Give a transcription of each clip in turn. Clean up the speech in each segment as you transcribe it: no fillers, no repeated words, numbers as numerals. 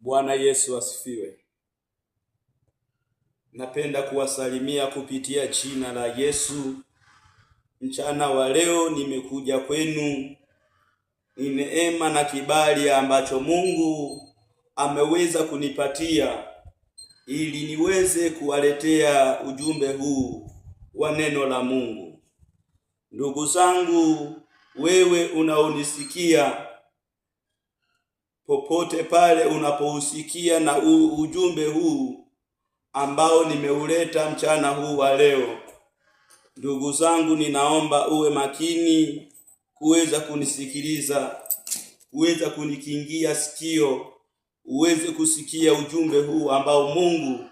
Bwana Yesu asifiwe. Napenda kuwasalimia kupitia jina la Yesu. Mchana wa leo nimekuja kwenu, ni neema na kibali ambacho Mungu ameweza kunipatia ili niweze kuwaletea ujumbe huu wa neno la Mungu. Ndugu zangu, wewe unaonisikia popote pale unapousikia na ujumbe huu ambao nimeuleta mchana huu wa leo, ndugu zangu, ninaomba uwe makini kuweza kunisikiliza, uweza kunikingia sikio, uweze kusikia ujumbe huu ambao Mungu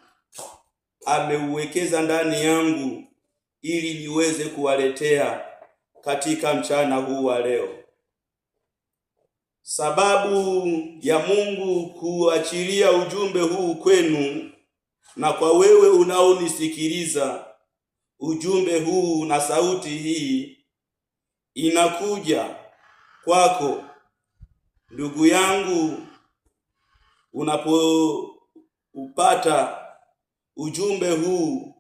ameuwekeza ndani yangu ili niweze kuwaletea katika mchana huu wa leo. Sababu ya Mungu kuachilia ujumbe huu kwenu na kwa wewe unaonisikiliza, ujumbe huu na sauti hii inakuja kwako ndugu yangu. Unapoupata ujumbe huu,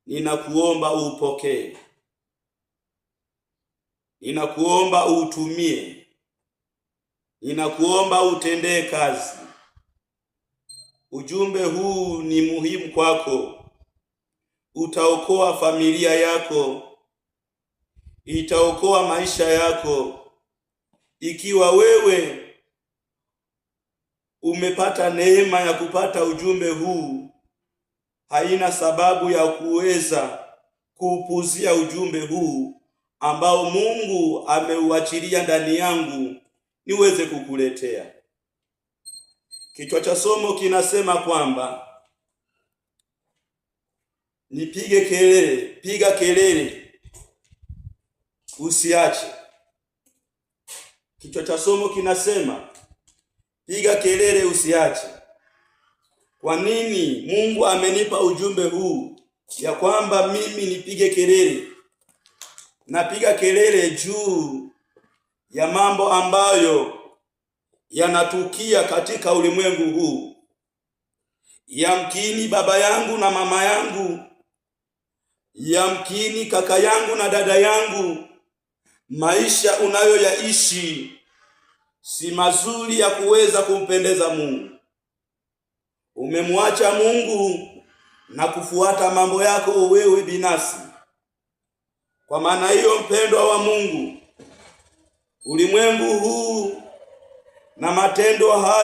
ninakuomba upokee, ninakuomba utumie, ninakuomba utendee kazi. Ujumbe huu ni muhimu kwako. Utaokoa familia yako, itaokoa maisha yako. Ikiwa wewe umepata neema ya kupata ujumbe huu, haina sababu ya kuweza kuupuzia ujumbe huu ambao Mungu ameuachilia ndani yangu niweze kukuletea. Kichwa cha somo kinasema kwamba nipige kelele, piga kelele usiache. Kichwa cha somo kinasema piga kelele usiache. Kwa nini Mungu amenipa ujumbe huu ya kwamba mimi nipige kelele? Napiga kelele juu ya mambo ambayo yanatukia katika ulimwengu huu. Yamkini baba yangu na mama yangu, yamkini kaka yangu na dada yangu, maisha unayoyaishi si mazuri ya kuweza kumpendeza Mungu. Umemwacha Mungu na kufuata mambo yako wewe binafsi. Kwa maana hiyo, mpendwa wa Mungu, ulimwengu huu na matendo haya